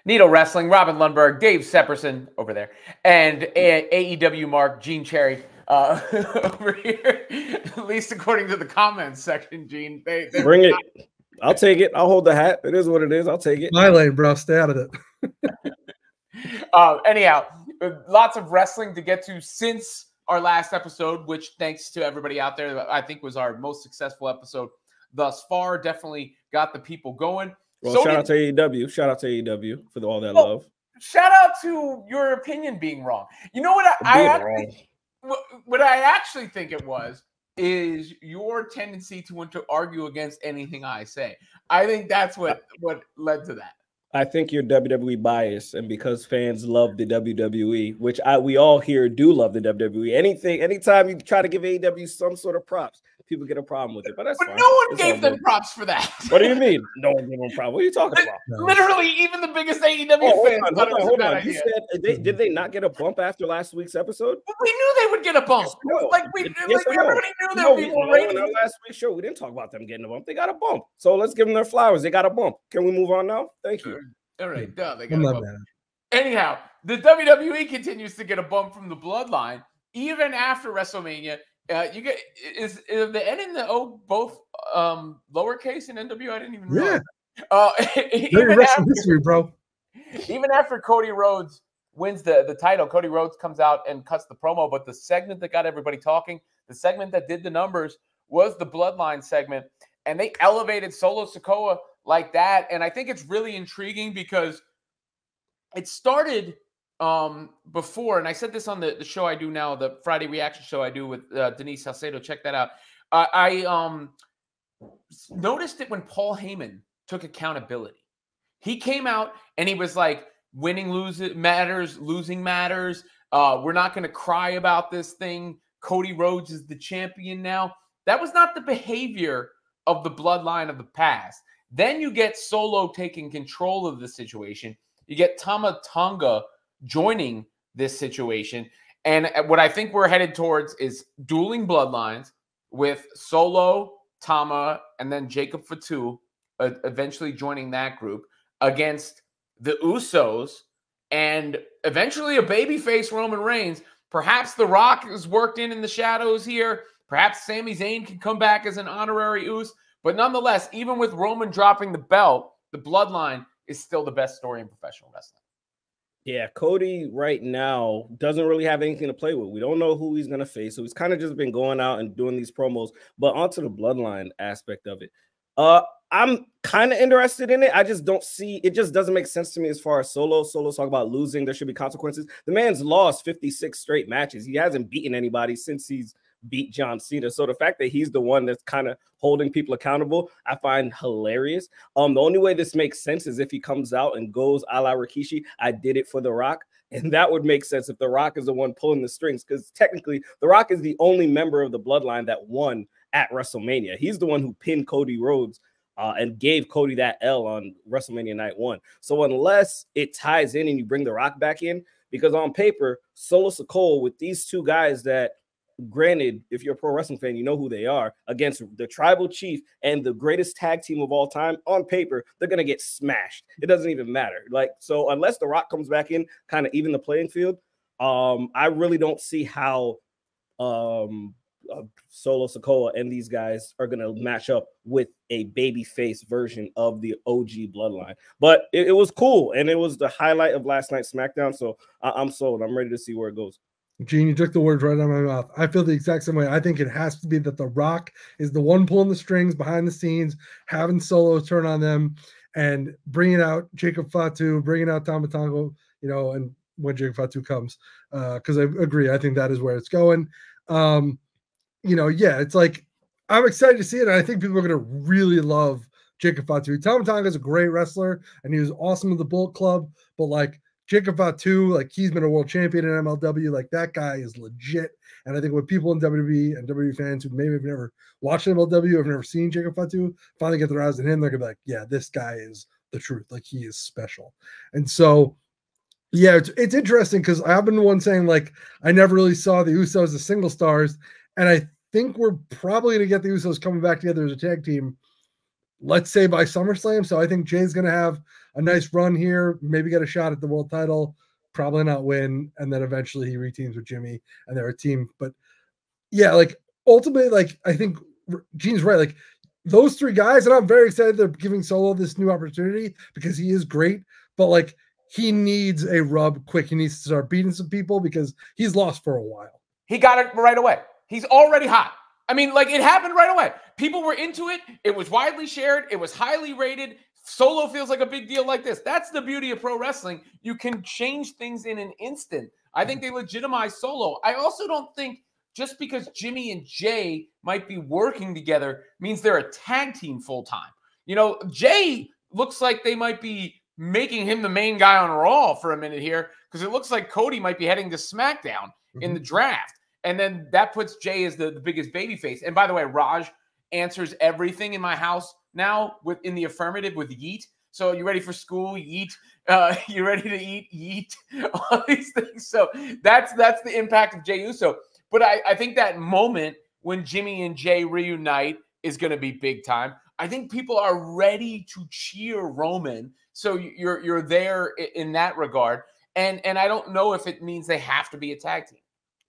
Needle Wrestling, Robin Lundberg, Dave Sepperson over there, and AEW Mark, Gene Cherry over here. At least according to the comments section, Gene. They bring it. I'll take it. I'll hold the hat. It is what it is. I'll take it. My lane, bro. Stay out of it. Anyhow, lots of wrestling to get to since our last episode, which thanks to everybody out there, I think was our most successful episode thus far. Definitely got the people going. Well, shout out to AEW. Shout out to AEW for all that love. Shout out to your opinion being wrong. You know what what I actually think it was is your tendency to want to argue against anything I say. I think that's what led to that. I think you're WWE biased, and because fans love the WWE, which we all here do love the WWE. Anytime you try to give AEW some sort of props, people get a problem with it. But that's fine. No one gave them props for that. What do you mean? No one gave them props. What are you talking about? Literally, even the biggest AEW fans. Hold on. You said did they not get a bump after last week's episode? We knew they would get a bump. Everybody knew there would be more ratings. On our last week's show, we didn't talk about them getting a bump. They got a bump. So let's give them their flowers. They got a bump. Can we move on now? Thank you. All right, they got a bump. Anyhow, the WWE continues to get a bump from the Bloodline even after WrestleMania. You get is the N and the O both lowercase in NW? I didn't even know. Even after history, bro. Even after Cody Rhodes wins the title, Cody Rhodes comes out and cuts the promo. But the segment that got everybody talking, the segment that did the numbers, was the Bloodline segment, and they elevated Solo Sikoa like that. And I think it's really intriguing because it started before, and I said this on the show I do now, the Friday reaction show I do with Denise Salcedo. Check that out. I noticed it when Paul Heyman took accountability. He came out and he was like, winning matters, losing matters. We're not going to cry about this thing. Cody Rhodes is the champion now. That was not the behavior of the Bloodline of the past. Then you get Solo taking control of the situation. You get Tama Tonga joining this situation. And what I think we're headed towards is dueling bloodlines with Solo, Tama, and then Jacob Fatu eventually joining that group against the Usos and eventually a babyface Roman Reigns. Perhaps The Rock is worked in the shadows here. Perhaps Sami Zayn can come back as an honorary Us. But nonetheless, even with Roman dropping the belt, the Bloodline is still the best story in professional wrestling. Yeah, Cody right now doesn't really have anything to play with. We don't know who he's going to face. So he's kind of just been going out and doing these promos. But onto the Bloodline aspect of it. I'm kind of interested in it. I just don't see, it just doesn't make sense to me as far as Solo's talk about losing. There should be consequences. The man's lost 56 straight matches. He hasn't beaten anybody since he's beat John Cena. So the fact that he's the one that's kind of holding people accountable, I find hilarious. The only way this makes sense is if he comes out and goes a la Rikishi, I did it for The Rock. And that would make sense if The Rock is the one pulling the strings, because technically The Rock is the only member of the Bloodline that won at WrestleMania. He's the one who pinned Cody Rhodes and gave Cody that L on WrestleMania Night 1. So unless it ties in and you bring The Rock back in, because on paper, Solo Sikoa with these two guys that, granted, if you're a pro wrestling fan, you know who they are, against the Tribal Chief and the greatest tag team of all time, on paper, they're going to get smashed. It doesn't even matter. Like, so unless The Rock comes back in, kind of even the playing field, I really don't see how Solo Sikoa and these guys are going to match up with a babyface version of the OG Bloodline. But it was cool, and it was the highlight of last night's SmackDown, so I'm sold. I'm ready to see where it goes. Gene, you took the words right out of my mouth. I feel the exact same way. I think it has to be that The Rock is the one pulling the strings behind the scenes, having Solo turn on them, and bringing out Jacob Fatu, bringing out Tama Tonga, and when Jacob Fatu comes, because I agree. I think that is where it's going. It's like, I'm excited to see it, and I think people are going to really love Jacob Fatu. Tama Tonga is a great wrestler, and he was awesome with the Bullet Club, but like, Jacob Fatu, like, he's been a world champion in MLW. Like, that guy is legit. And I think when people in WWE and WWE fans who maybe have never watched MLW, have never seen Jacob Fatu, finally get their eyes on him, they're going to be like, yeah, this guy is the truth. Like, he is special. And so, yeah, it's interesting because I've been the one saying, like, I never really saw the Usos as single stars. And I think we're probably going to get the Usos coming back together as a tag team. let's say by SummerSlam. So I think Jay's going to have a nice run here, maybe get a shot at the world title, probably not win, and then eventually he reteams with Jimmy and they're a team. But yeah, like ultimately, like I think Gene's right. Like those three guys, and I'm very excited they're giving Solo this new opportunity because he is great, but like he needs a rub quick. He needs to start beating some people because he's lost for a while. He got it right away. He's already hot. I mean, like it happened right away. People were into it. It was widely shared. It was highly rated. Solo feels like a big deal like this. That's the beauty of pro wrestling. You can change things in an instant. I think they legitimize Solo. I also don't think just because Jimmy and Jay might be working together means they're a tag team full time. You know, Jay looks like they might be making him the main guy on Raw for a minute here because it looks like Cody might be heading to SmackDown in the draft. And then that puts Jay as the biggest babyface. And by the way, Raj answers everything in my house now in the affirmative with yeet. So you ready for school? Yeet. You ready to eat? Yeet. All these things. So that's the impact of Jay Uso. But I think that moment when Jimmy and Jay reunite is going to be big time. I think people are ready to cheer Roman. So you're there in that regard. And I don't know if it means they have to be a tag team.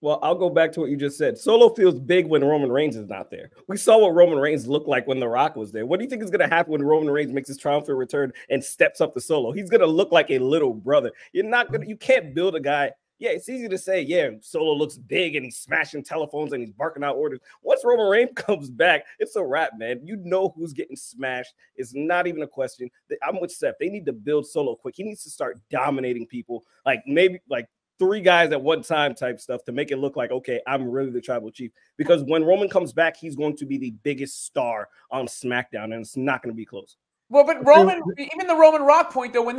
Well, I'll go back to what you just said. Solo feels big when Roman Reigns is not there. We saw what Roman Reigns looked like when The Rock was there. What do you think is going to happen when Roman Reigns makes his triumphant return and steps up to Solo? He's going to look like a little brother. You can't build a guy. Yeah, it's easy to say, yeah, Solo looks big and he's smashing telephones and he's barking out orders. Once Roman Reigns comes back, it's a wrap, man. You know who's getting smashed. It's not even a question. I'm with Seth. They need to build Solo quick. He needs to start dominating people, like maybe like 3 guys at one time type stuff to make it look like, okay, I'm really the tribal chief. Because when Roman comes back, he's going to be the biggest star on SmackDown, and it's not going to be close. Well, but Roman, even the Roman Rock point, though, when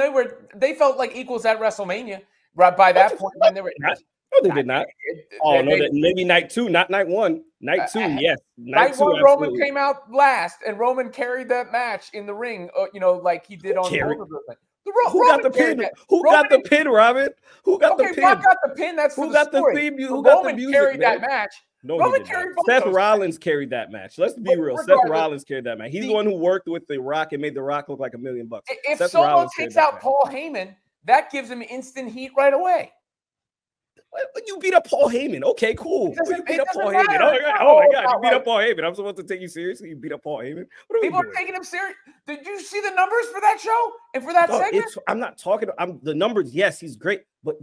they felt like equals at WrestleMania, right by that point when they were. No, they did not. Maybe night 2, not night 1. Night 2, yes. Night 1, Roman came out last, and Roman carried that match in the ring, like he did on Who got the pin? Who got the pin, Robin? Who got the pin? Rock got the pin. That's who got the theme. Who got the music? Carried that match. No, Roman carried Seth Rollins carried that match. Let's be real. Seth Rollins carried that match. He's the one who worked with The Rock and made The Rock look like $1 million. If Solo takes out Paul Heyman, that gives him instant heat right away. You beat up Paul Heyman. Okay, cool. You beat up Paul Heyman. Oh my God. You beat up Paul Heyman. I'm supposed to take you seriously? You beat up Paul Heyman? People are taking him serious. Did you see the numbers for that show and for that segment? I'm not talking. The numbers. Yes, he's great. But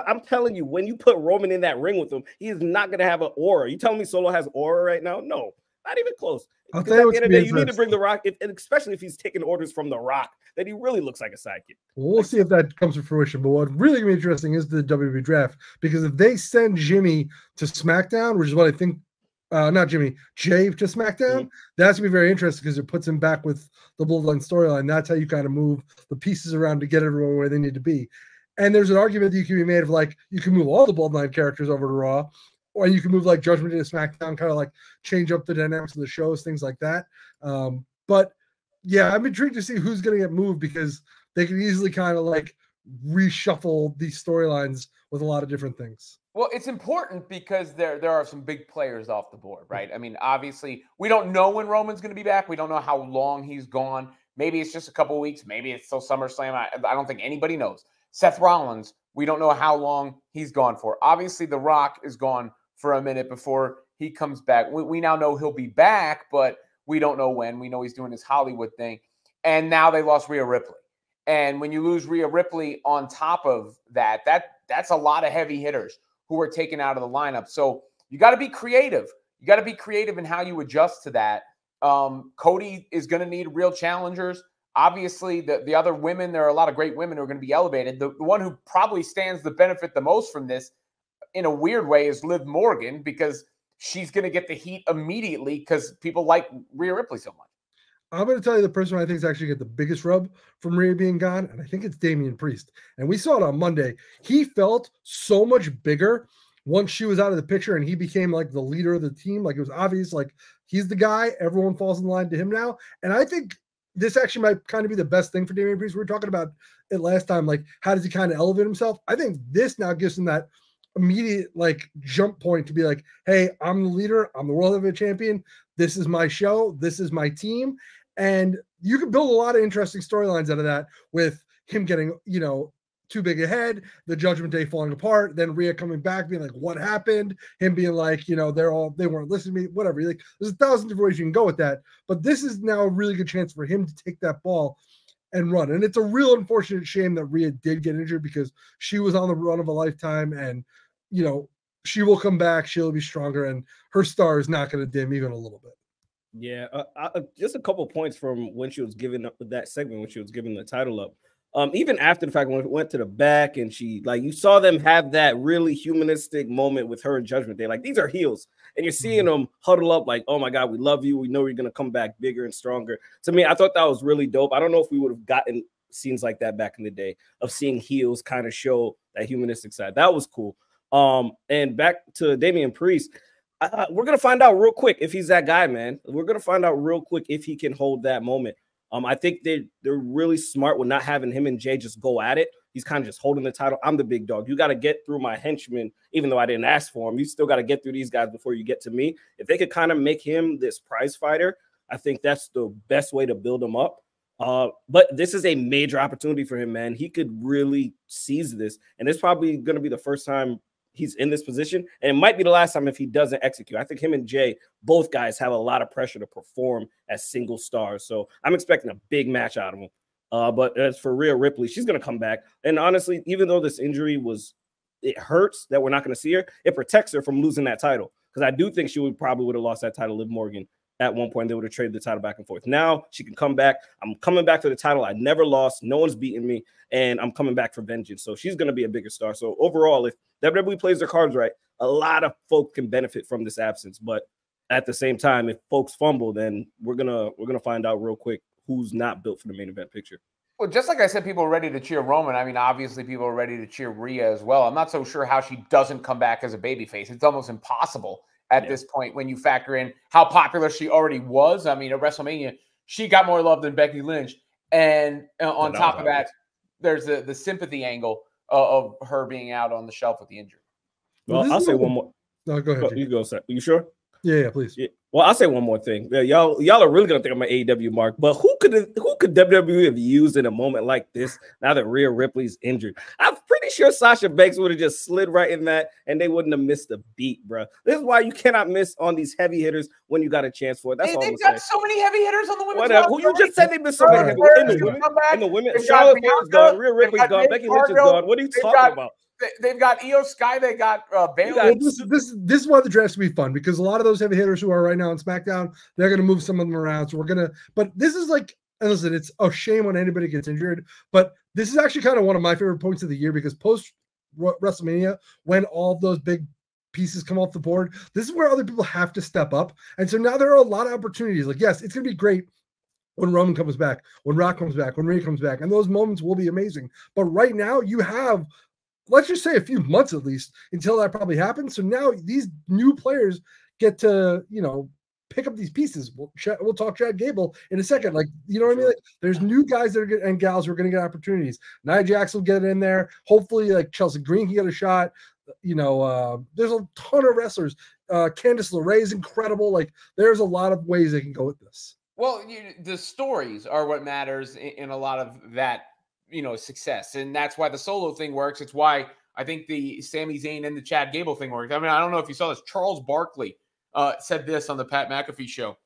I'm telling you, when you put Roman in that ring with him, he is not going to have an aura. You telling me Solo has aura right now? No, not even close. Because at the end of the day, you need to bring The Rock, and especially if he's taking orders from The Rock, that he really looks like a sidekick. We'll see if that comes to fruition. But what really going to be interesting is the WWE Draft, because if they send Jimmy to SmackDown, which is what I think, Jay to SmackDown, that's going to be very interesting because it puts him back with the Bloodline storyline. That's how you kind of move the pieces around to get everyone where they need to be. And there's an argument that you can be made of like, you can move all the Bloodline characters over to Raw, or you can move like Judgment Day to SmackDown, kind of like change up the dynamics of the shows, things like that. But yeah, I'm intrigued to see who's going to get moved because they can easily kind of like reshuffle these storylines with a lot of different things. Well, it's important because there are some big players off the board, right? I mean, obviously, we don't know when Roman's going to be back. We don't know how long he's gone. Maybe it's just a couple weeks. Maybe it's till SummerSlam. I don't think anybody knows. Seth Rollins, we don't know how long he's gone for. Obviously, The Rock is gone for a minute before he comes back. We now know he'll be back, but we don't know when. We know he's doing his Hollywood thing. And now they lost Rhea Ripley. And when you lose Rhea Ripley on top of that's a lot of heavy hitters who are taken out of the lineup. So you got to be creative. You got to be creative in how you adjust to that. Cody is going to need real challengers. Obviously, the other women, there are a lot of great women who are going to be elevated. The one who probably stands to benefit the most from this, in a weird way, is Liv Morgan, because she's going to get the heat immediately because people like Rhea Ripley so much. I'm going to tell you the person I think is actually get the biggest rub from Rhea being gone, and I think it's Damian Priest. And we saw it on Monday. He felt so much bigger once she was out of the picture and he became like the leader of the team. Like it was obvious, like he's the guy. Everyone falls in line to him now. And I think this actually might kind of be the best thing for Damian Priest. We were talking about it last time. Like, how does he kind of elevate himself? I think this now gives him that immediate like jump point to be like, hey, I'm the leader. I'm the World Heavyweight Champion. This is my show. This is my team. And you can build a lot of interesting storylines out of that with him getting, you know, too big ahead, the Judgment Day falling apart, then Rhea coming back, being like, what happened? Him being like, you know, they weren't listening to me, whatever. Like, there's 1,000 different ways you can go with that. But this is now a really good chance for him to take that ball and run. And it's a real unfortunate shame that Rhea did get injured because she was on the run of a lifetime, and, you know, she will come back, she'll be stronger, and her star is not going to dim even a little bit. Yeah, just a couple points from when she was giving up that segment, when she was giving the title up. Even after the fact, when it went to the back and she, like, you saw them have that really humanistic moment with her and Judgment Day. Like, these are heels, and you're seeing them huddle up like, oh my God, we love you. We know you're going to come back bigger and stronger. To me, I thought that was really dope. I don't know if we would have gotten scenes like that back in the day of seeing heels kind of show that humanistic side. That was cool. And back to Damian Priest, we're going to find out real quick if he's that guy, man. We're going to find out real quick if he can hold that moment. I think they're really smart with not having him and Jay just go at it. He's kind of just holding the title. I'm the big dog. You got to get through my henchmen, even though I didn't ask for him. You still got to get through these guys before you get to me. If they could kind of make him this prize fighter, I think that's the best way to build him up. But this is a major opportunity for him, man. He could really seize this, and it's probably going to be the first time he's in this position, and it might be the last time if he doesn't execute. I think him and Jay, both guys, have a lot of pressure to perform as single stars, so I'm expecting a big match out of him. But as for Rhea Ripley, she's going to come back, and honestly, even though this injury it hurts that we're not going to see her, it protects her from losing that title, because I do think she probably would have lost that title to Liv Morgan at one point. They would have traded the title back and forth. Now she can come back. I'm coming back for the title. I never lost. No one's beaten me, and I'm coming back for vengeance. So she's going to be a bigger star. So overall, if WWE plays their cards right, a lot of folks can benefit from this absence. But at the same time, if folks fumble, then we're gonna find out real quick who's not built for the main event picture. Well, just like I said, people are ready to cheer Roman. I mean, obviously, people are ready to cheer Rhea as well. I'm not so sure how she doesn't come back as a babyface. It's almost impossible at this point when you factor in how popular she already was. I mean, at WrestleMania, she got more love than Becky Lynch. And on top of that, there's the sympathy angle of her being out on the shelf with the injury. Well, I'll say one more. No, go ahead. You go, sir. You sure? Yeah, please. Yeah. Well, I'll say one more thing. Yeah, y'all are really gonna think I'm an AEW mark, but who could WWE have used in a moment like this now that Rhea Ripley's injured? I'm pretty sure Sasha Banks would have just slid right in that, and they wouldn't have missed a beat, bro. This is why you cannot miss on these heavy hitters when you got a chance for it. That's all I'm saying. They've got so many heavy hitters on the women's roster. Who you just said they missed so many heavy hitters in the women. Charlotte Flair's gone, Rhea Ripley's gone, Becky Lynch is gone. What are you talking about? They've got Io Sky. They got Bayley. Well, this is why the draft's gonna be fun, because a lot of those heavy hitters who are right now on SmackDown, they're gonna move some of them around. So but this is like, and listen, it's a shame when anybody gets injured, but this is actually kind of one of my favorite points of the year, because post WrestleMania, when all of those big pieces come off the board, this is where other people have to step up. And so now there are a lot of opportunities. Like, yes, it's gonna be great when Roman comes back, when Rock comes back, when Rhea comes back, and those moments will be amazing. But right now, you have, let's just say, a few months at least until that probably happens. So now these new players get to, you know, pick up these pieces. We'll talk Chad Gable in a second. Like, you know what I mean? Like, there's new guys that are and gals who are going to get opportunities. Nia Jax will get in there. Hopefully, like, Chelsea Green can get a shot. You know, there's a ton of wrestlers. Candice LeRae is incredible. Like, there's a lot of ways they can go with this. Well, the stories are what matters in a lot of that, you know, success. And that's why the solo thing works. It's why I think the Sami Zayn and the Chad Gable thing works. I mean, I don't know if you saw this. Charles Barkley said this on the Pat McAfee show.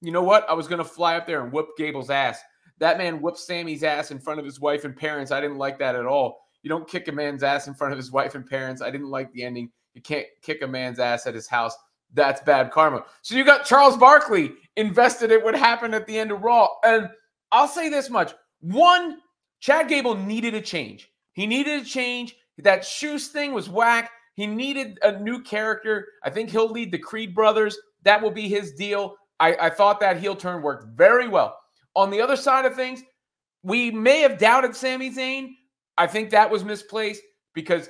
You know what? I was going to fly up there and whoop Gable's ass. That man whooped Sami's ass in front of his wife and parents. I didn't like that at all. You don't kick a man's ass in front of his wife and parents. I didn't like the ending. You can't kick a man's ass at his house. That's bad karma. So you got Charles Barkley invested in what happened at the end of Raw. And I'll say this much. One, Chad Gable needed a change. He needed a change. That shoes thing was whack. He needed a new character. I think he'll lead the Creed brothers. That will be his deal. I thought that heel turn worked very well. On the other side of things, we may have doubted Sami Zayn. I think that was misplaced because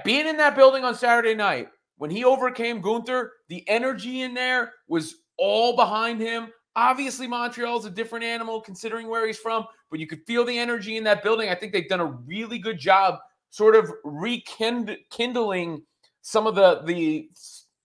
being in that building on Saturday night, when he overcame Gunther, the energy in there was all behind him. Obviously, Montreal's a different animal considering where he's from, but you could feel the energy in that building. I think they've done a really good job sort of rekindling some of the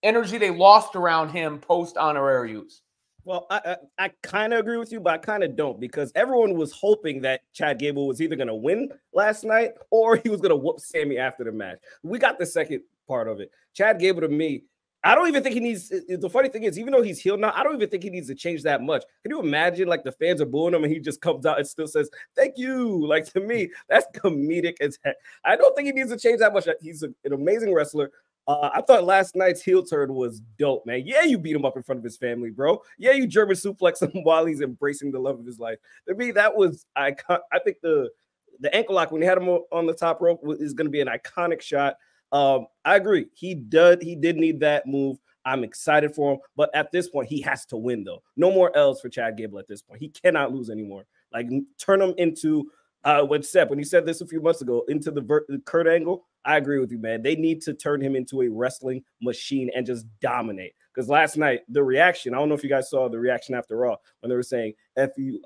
energy they lost around him post-honorarius. Well, I kind of agree with you, but I kind of don't, because everyone was hoping that Chad Gable was either going to win last night or he was going to whoop Sami after the match. We got the second part of it. Chad Gable, to me, I don't even think he needs. The funny thing is, even though he's healed now, I don't even think he needs to change that much. Can you imagine, like, the fans are booing him and he just comes out and still says, "Thank you." Like, to me, that's comedic as heck. I don't think he needs to change that much. He's an amazing wrestler. I thought last night's heel turn was dope, man. Yeah, you beat him up in front of his family, bro. Yeah, you German suplex him while he's embracing the love of his life. To me, that was iconic. I think the ankle lock when he had him on the top rope is going to be an iconic shot. I agree. He did need that move. I'm excited for him, but at this point, he has to win, though. No more L's for Chad Gable at this point. He cannot lose anymore. Like, turn him into when he said this a few months ago, into the Kurt Angle. I agree with you, man. They need to turn him into a wrestling machine and just dominate. Because last night, the reaction, I don't know if you guys saw the reaction after Raw when they were saying, F you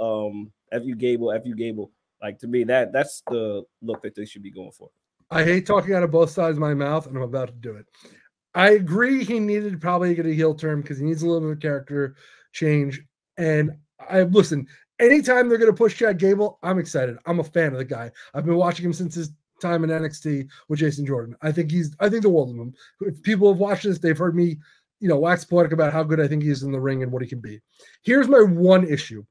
Gable, F you Gable. Like, to me, that's the look that they should be going for. I hate talking out of both sides of my mouth, and I'm about to do it. I agree he needed to probably get a heel turn because he needs a little bit of character change. And listen, anytime they're going to push Chad Gable, I'm excited. I'm a fan of the guy. I've been watching him since his time in NXT with Jason Jordan. I think the world of him. If people have watched this, they've heard me, wax poetic about how good I think he is in the ring and what he can be. Here's my one issue.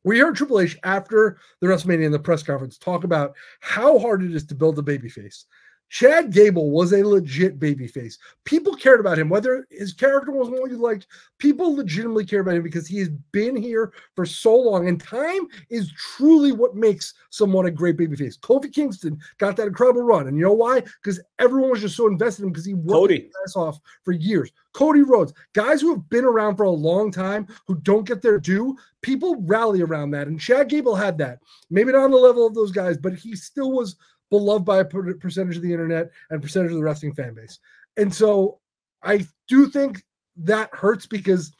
We heard Triple H after the WrestleMania in the press conference talk about how hard it is to build a babyface. Chad Gable was a legit babyface. People cared about him, whether his character was what you liked. People legitimately care about him because he has been here for so long, and time is truly what makes someone a great babyface. Kofi Kingston got that incredible run, and you know why? Because everyone was just so invested in him because he worked his ass off for years. Cody Rhodes, guys who have been around for a long time who don't get their due, people rally around that, and Chad Gable had that. Maybe not on the level of those guys, but he still was beloved by a percentage of the internet and percentage of the wrestling fan base. And so I do think that hurts because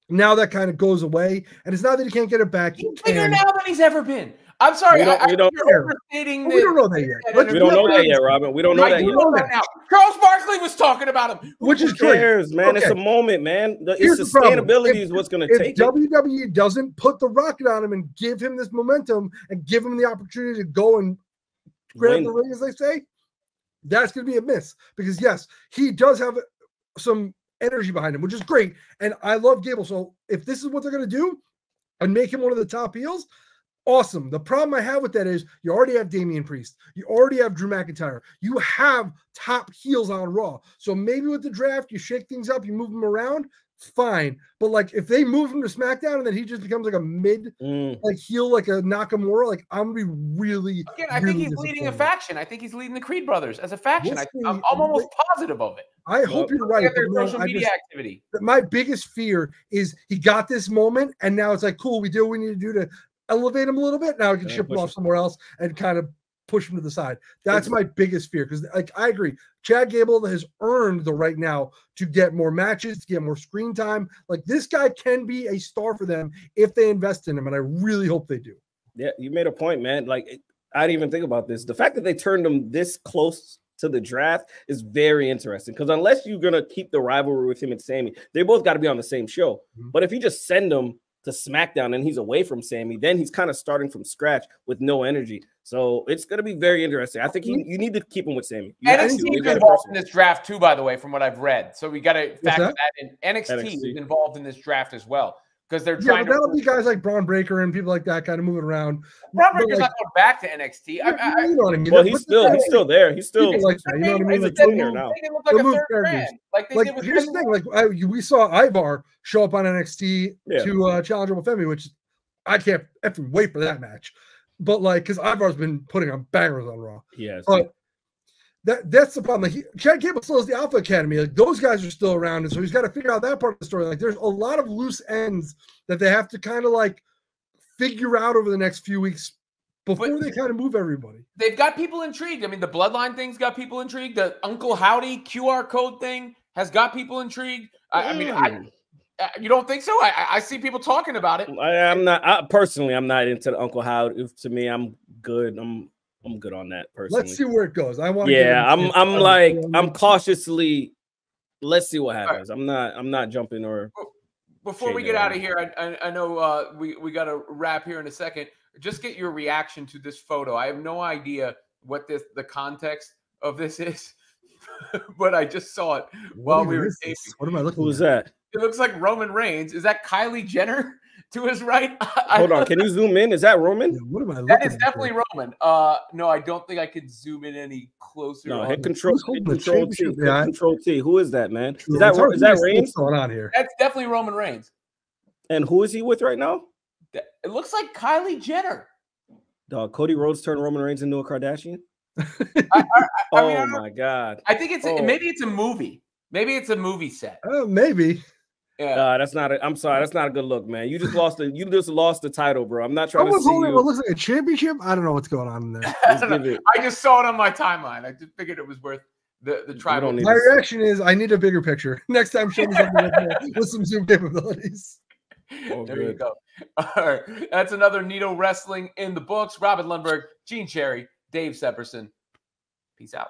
now that kind of goes away. And it's not that he can't get it back. He's bigger now than he's ever been. I'm sorry. We don't know that yet. We don't know that yet, Robin. We don't know that yet. Now. Charles Barkley was talking about him. Which is cares, man. Okay. It's a moment, man. It's sustainability is what's going to take it. If WWE doesn't put the rocket on him and give him this momentum and give him the opportunity to go and grab the ring, as they say, that's going to be a miss. Because, yes, he does have some energy behind him, which is great. And I love Gable. So if this is what they're going to do and make him one of the top heels, awesome. The problem I have with that is you already have Damian Priest. You already have Drew McIntyre. You have top heels on Raw. So maybe with the draft, you shake things up, you move them around, fine. But like if they move him to SmackDown and then he just becomes like a mid like heel, like a Nakamura, like I'm gonna be really I think he's leading a faction. I think he's leading the Creed brothers as a faction. I'm almost positive of it. I hope you're right. Social media activity. My biggest fear is he got this moment and now it's like, cool, we do what we need to do to elevate him a little bit. Now we can ship him off somewhere else and kind of push him to the side. That's my biggest fear because like I agree. Chad Gable has earned the right now to get more matches, to get more screen time. Like this guy can be a star for them if they invest in him, and I really hope they do. Yeah, you made a point, man. Like I didn't even think about this. The fact that they turned him this close to the draft is very interesting because unless you're gonna keep the rivalry with him and Sami, they both got to be on the same show. But if you just send him to SmackDown and he's away from Sami, then he's kind of starting from scratch with no energy. So it's going to be very interesting. I think you need to keep him with Sami. NXT is involved in this draft too, by the way, from what I've read. So we got to factor that in. NXT is involved in this draft as well because they're trying to. That'll be guys like Braun Breaker and people like that kind of moving around. Braun Breaker's not going back to NXT. You know what I mean? Well, he's still there. He's still like that. You know what I mean? He's a junior now. They look like a third brand. Like here's the thing. Like we saw Ivar show up on NXT to challenge him with Femi, which I can't effing wait for that match. But like, because Ivar's been putting on bangers on Raw. Yes. But that's the problem. Like Chad Gable still has the Alpha Academy. Like those guys are still around, and so he's got to figure out that part of the story. Like there's a lot of loose ends that they have to kind of like figure out over the next few weeks before they kind of move everybody. They've got people intrigued. I mean, the Bloodline thing's got people intrigued. The Uncle Howdy QR code thing has got people intrigued. I mean, you don't think so? I see people talking about it. I'm not personally. I'm not into the Uncle Howdy. To me, I'm good. I'm good on that personally. Let's see where it goes. I want. Yeah, I'm cautiously. Let's see what happens. I'm not jumping or Before we get out of here, I know we got to wrap here in a second. Just get your reaction to this photo. I have no idea what the context of this is, but I just saw it while we were taping. What am I looking at? Who's that? It looks like Roman Reigns. Is that Kylie Jenner to his right? Hold on. Can you zoom in? Is that Roman? Yeah, what am I looking That is at definitely here? Roman. No, I don't think I could zoom in any closer. No, on hit this. control T. Yeah. Control T. Who is that, man? True. Is that It's hard to see Reigns? what's going on here? That's definitely Roman Reigns. And who is he with right now? It looks like Kylie Jenner. Dog, Cody Rhodes turned Roman Reigns into a Kardashian. I mean, my God! I think it's maybe it's a movie. Maybe it's a movie set. Maybe. Yeah, that's not. I'm sorry, that's not a good look, man. You just lost the title, bro. I'm not trying to see holding you. what looks like a championship. I don't know what's going on in there. I just saw it on my timeline. I just figured it was worth the tribal. My reaction is I need a bigger picture. Next time, show me something with some zoom capabilities. There you go. All right. That's another Nito Wrestling in the books. Robin Lundberg, Gene Cherry, Dave Sepperson. Peace out.